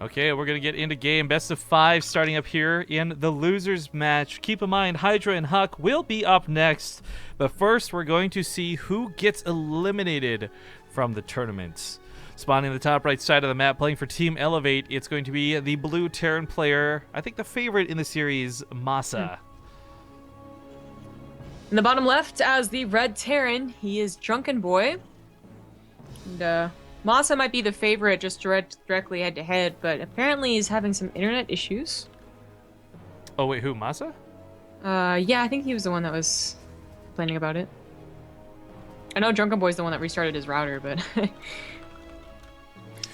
Okay, we're going to get into game best of 5 starting up here in the losers match. Keep in mind, Hydra and Huck will be up next, but first we're going to see who gets eliminated from the tournament. Spawning in the top right side of the map, playing for Team Elevate, it's going to be the blue Terran player, I think the favorite in the series, MaSa. In the bottom left, as the red Terran, he is Drunkenboi. And MaSa might be the favorite just directly head-to-head, but apparently he's having some internet issues. Oh wait, who, MaSa? Yeah, I think he was the one that was complaining about it. I know Drunkenboi's the one that restarted his router, but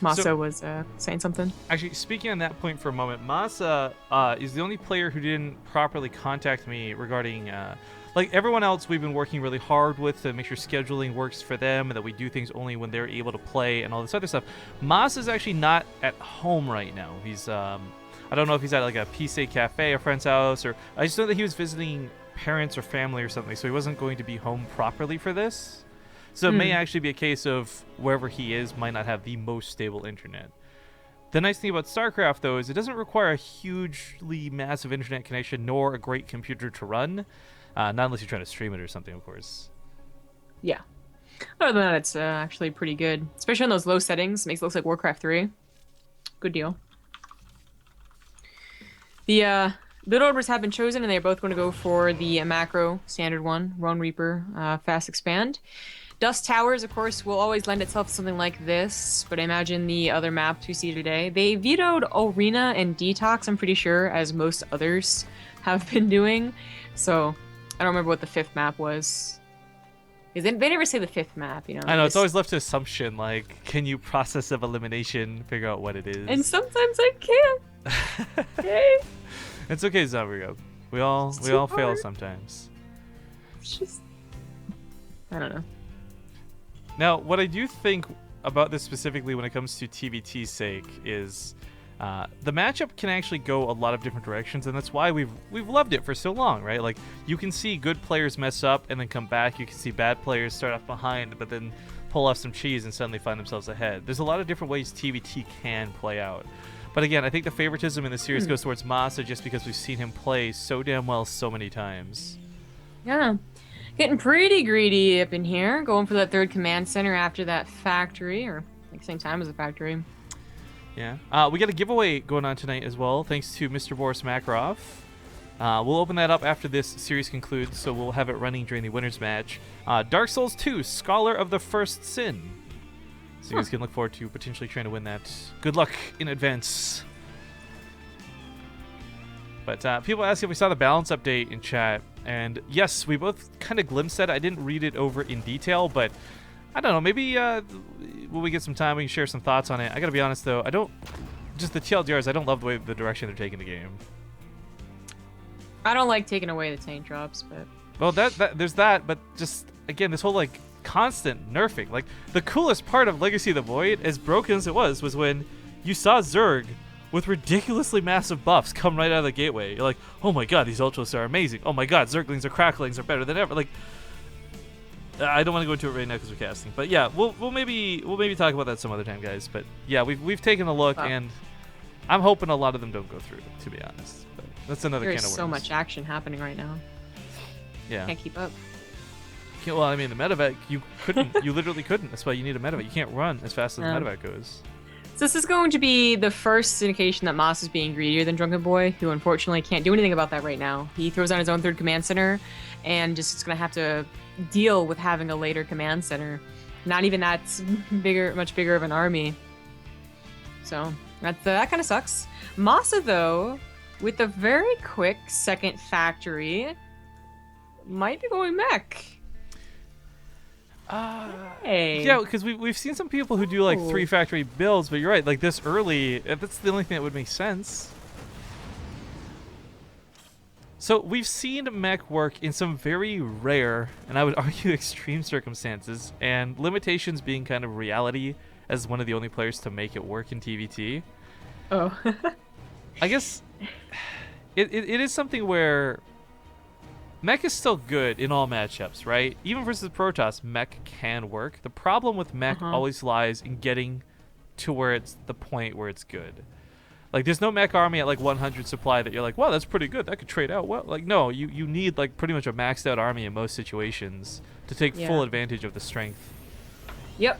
MaSa was saying something. Actually, speaking on that point for a moment, MaSa is the only player who didn't properly contact me regarding... like everyone else, we've been working really hard with to make sure scheduling works for them and that we do things only when they're able to play and all this other stuff. MaSa is actually not at home right now. He's, I don't know if he's at like a PC cafe, a friend's house, or I just know that he was visiting parents or family or something, so he wasn't going to be home properly for this. So it may actually be a case of wherever he is might not have the most stable internet. The nice thing about StarCraft, though, is it doesn't require a hugely massive internet connection nor a great computer to run. Not unless you're trying to stream it or something, of course. Yeah. Other than that, it's actually pretty good. Especially on those low settings. Makes it look like Warcraft 3. Good deal. The build orders have been chosen, and they're both going to go for the macro standard one, Roan Reaper, Fast Expand. Dust Towers, of course, will always lend itself to something like this, but I imagine the other maps we see today. They vetoed Arena and Detox, I'm pretty sure, as most others have been doing. So... I don't remember what the 5th map was. They never say the 5th map, you know. I know, it's always left to assumption, like, can you process of elimination figure out what it is? And sometimes I can't. Okay. It's okay, Zavrio. We all fail sometimes. It's just... I don't know. Now, what I do think about this specifically when it comes to TvT's sake is... the matchup can actually go a lot of different directions, and that's why we've loved it for so long, right? Like, you can see good players mess up and then come back. You can see bad players start off behind, but then pull off some cheese and suddenly find themselves ahead. There's a lot of different ways TvT can play out. But again, I think the favoritism in the series goes towards MaSa just because we've seen him play so damn well so many times. Yeah. Getting pretty greedy up in here. Going for that 3rd command center after that factory, or like same time as the factory. Yeah. We got a giveaway going on tonight as well, thanks to Mr. Boris Makarov. We'll open that up after this series concludes, so we'll have it running during the winners match. Dark Souls 2, Scholar of the First Sin. So you guys can look forward to potentially trying to win that. Good luck in advance. But people ask if we saw the balance update in chat, and yes, we both kind of glimpsed at it. I didn't read it over in detail, but I don't know, maybe when we get some time, we can share some thoughts on it. I gotta be honest, though, just the TLDRs, I don't love the direction they're taking the game. I don't like taking away the tank drops, but... Well, there's that, but just, again, this whole, like, constant nerfing. Like, the coolest part of Legacy of the Void, as broken as it was when you saw Zerg with ridiculously massive buffs come right out of the gateway. You're like, oh my god, these Ultras are amazing. Oh my god, Zerglings or Cracklings are better than ever. Like... I don't want to go into it right now because we're casting, but yeah, we'll maybe talk about that some other time, guys. But yeah, we've taken a look, and I'm hoping a lot of them don't go through, to be honest. But that's another can of worms. There's so much action happening right now. Yeah, can't keep up. Well, I mean, the medevac, you literally couldn't. That's why you need a medevac. You can't run as fast as the medevac goes. So this is going to be the first indication that MaSa is being greedier than Drunkenboi, who unfortunately can't do anything about that right now. He throws on his own 3rd command center, and just is going to have to deal with having a later command center. Not even that's much bigger of an army. So that kind of sucks. MaSa, though, with a very quick 2nd factory, might be going mech. Hey. Yeah, because we've seen some people who do like 3 factory builds, but you're right, like this early, that's the only thing that would make sense. So we've seen mech work in some very rare, and I would argue extreme circumstances, and limitations being kind of reality as one of the only players to make it work in TvT. Oh. I guess it is something where Mech is still good in all matchups, right? Even versus Protoss, Mech can work. The problem with Mech always lies in getting to where it's the point where it's good. Like, there's no Mech army at like 100 supply that you're like, wow, that's pretty good. That could trade out well. Like, no, you need like pretty much a maxed out army in most situations to take full advantage of the strength. Yep.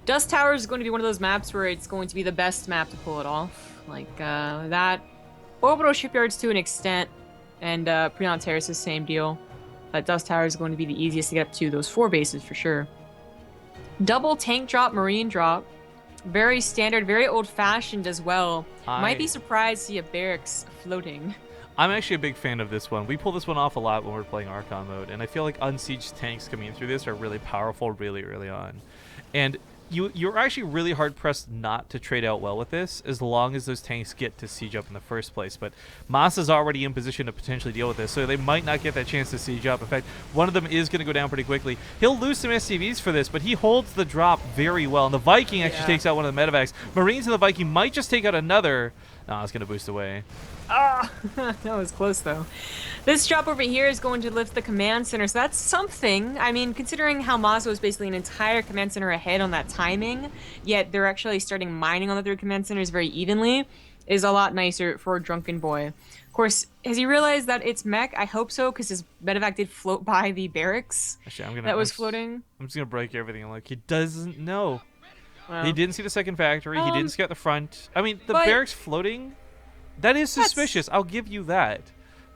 Dust Tower is going to be one of those maps where it's going to be the best map to pull it off. Like, that. Orbital Shipyards to an extent, and Preon Terrace is the same deal. But Dust Tower is going to be the easiest to get up to those 4 bases for sure. Double tank drop, marine drop. Very standard, very old-fashioned as well. Might be surprised to see a barracks floating. I'm actually a big fan of this one. We pull this one off a lot when we're playing Archon mode, and I feel like unsieged tanks coming in through this are really powerful really early on. And you're actually really hard-pressed not to trade out well with this as long as those tanks get to siege up in the first place. But MaSa's already in position to potentially deal with this, so they might not get that chance to siege up. In fact, one of them is going to go down pretty quickly. He'll lose some SCVs for this, but he holds the drop very well. And the Viking actually takes out one of the medevacs. Marines and the Viking might just take out another. No, it's going to boost away. Ah, that was close though. This drop over here is going to lift the command center, so that's something. I mean, considering how MaSa was basically an entire command center ahead on that timing, yet they're actually starting mining on the 3rd command centers very evenly, is a lot nicer for Drunkenboi. Of course, has he realized that it's mech? I hope so, because his medevac did float by the barracks floating. I'm just going to break everything. Like, he doesn't know. Well, he didn't see the 2nd factory. He didn't scout the front. I mean, the barracks floating... That is suspicious. I'll give you that.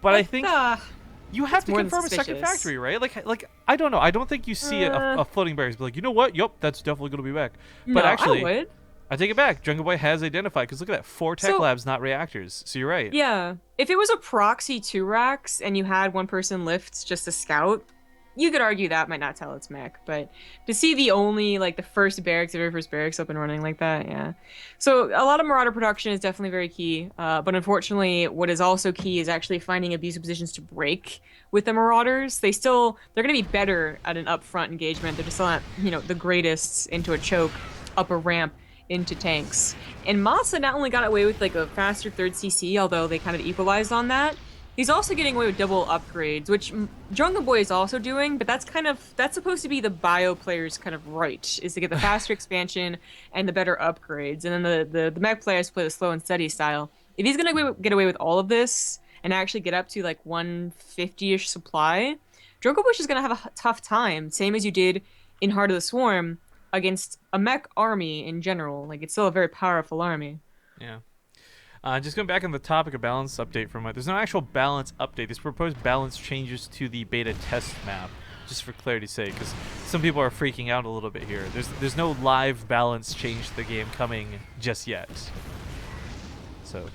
But I think you have to confirm a 2nd factory, right? Like I don't know. I don't think you see a floating barracks be like, you know what? Yup, that's definitely going to be back. But actually, I would. I take it back. Drunkenboi has identified, because look at that. 4 tech labs, not reactors. So you're right. Yeah. If it was a proxy 2 racks and you had one person lift just a scout, you could argue that might not tell it's mech, but to see the only, like, the first barracks, the very first barracks up and running like that, yeah. So a lot of Marauder production is definitely very key, but unfortunately, what is also key is actually finding abusive positions to break with the Marauders. They're going to be better at an upfront engagement. They're just not, the greatest into a choke, up a ramp, into tanks. And MaSa not only got away with, like, a faster 3rd CC, although they kind of equalized on that, he's also getting away with double upgrades, which Drunkenboi is also doing, but that's supposed to be the bio player's kind of right, is to get the faster expansion and the better upgrades. And then the mech players play the slow and steady style. If he's going to get away with all of this and actually get up to like 150-ish supply, Drunkenboi is going to have a tough time, same as you did in Heart of the Swarm against a mech army in general. Like, it's still a very powerful army. Yeah. Just going back on the topic of balance update for a moment, there's no actual balance update. This proposed balance changes to the beta test map, just for clarity's sake, because some people are freaking out a little bit here. There's no live balance change to the game coming just yet. So,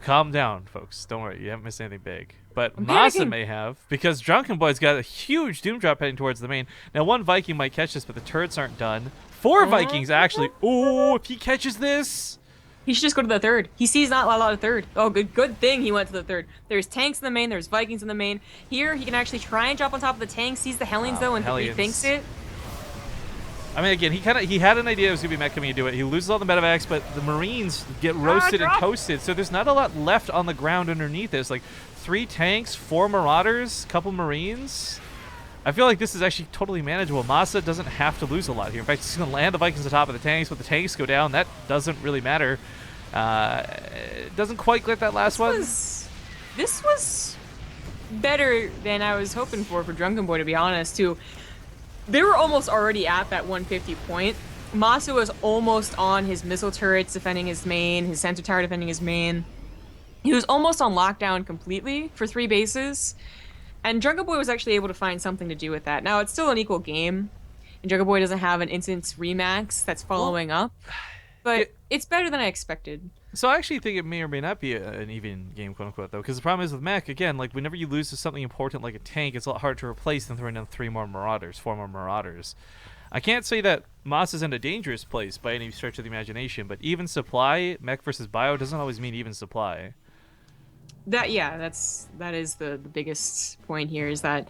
calm down, folks. Don't worry, you haven't missed anything big. But MaSa may have, because Drunkenboi's got a huge doom drop heading towards the main. Now, 1 Viking might catch this, but the turrets aren't done. 4 Vikings, actually. Oh, if he catches this... He should just go to the 3rd. He sees not a lot of 3rd. Oh, good thing he went to the 3rd. There's tanks in the main. There's Vikings in the main. Here, he can actually try and drop on top of the tank. Sees the Hellions, though, and rethinks it. I mean, again, he had an idea it was going to be mech coming to do it. He loses all the medevacs, but the Marines get roasted and toasted. So there's not a lot left on the ground underneath this. Like, 3 tanks, 4 Marauders, couple Marines. I feel like this is actually totally manageable. MaSa doesn't have to lose a lot here. In fact, he's going to land the Vikings on top of the tanks, but the tanks go down. That doesn't really matter. It doesn't quite get that last one. This was better than I was hoping for Drunkenboi, to be honest, too. They were almost already at that 150 point. MaSa was almost on his missile turrets defending his main, his sensor tower defending his main. He was almost on lockdown completely for 3 bases. And Drunkenboi was actually able to find something to do with that. Now, it's still an equal game, and Drunkenboi doesn't have an instance remax that's following up, but it's better than I expected. So I actually think it may or may not be an even game, quote-unquote, though, because the problem is with mech, again, like, whenever you lose to something important like a tank, it's a lot harder to replace than throwing down 4 more Marauders. I can't say that MaSa's in a dangerous place by any stretch of the imagination, but even supply, mech versus bio, doesn't always mean even supply. That is the biggest point here, is that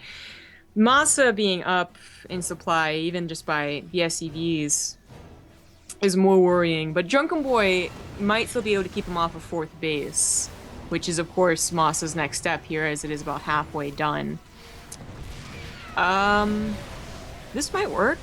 MaSa being up in supply, even just by the SCVs, is more worrying. But Drunkenboi might still be able to keep him off a 4th base. which is, of course, MaSa's next step here, as it is about halfway done. This might work.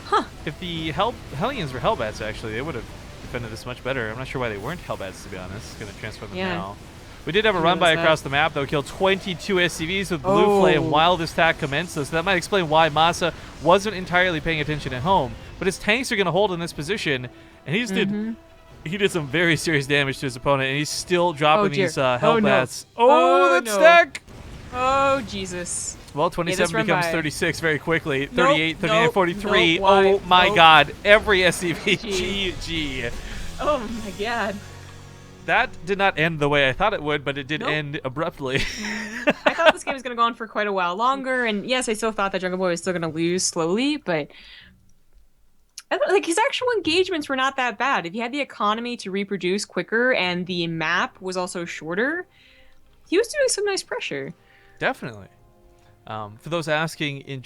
Huh. If the Hellions were Hellbats, actually, they would have defended this much better. I'm not sure why they weren't Hellbats, to be honest. Gonna transfer them now. We did have a run-by across the map, though. Killed 22 SCVs with Blue Flame while this attack commenced, so that might explain why MaSa wasn't entirely paying attention at home. But his tanks are going to hold in this position, and he did some very serious damage to his opponent, and he's still dropping these Hellbats. That stack! Oh, Jesus. Well, 27 becomes 36 very quickly. 38, 39, 43. Nope, oh my God. Every SCV. GG. Oh my God. That did not end the way I thought it would, but it did end abruptly. I thought this game was going to go on for quite a while longer, and yes, I still thought that Drunkenboi was still going to lose slowly, but like his actual engagements were not that bad. If he had the economy to reproduce quicker and the map was also shorter, he was doing some nice pressure. Definitely. For those asking, in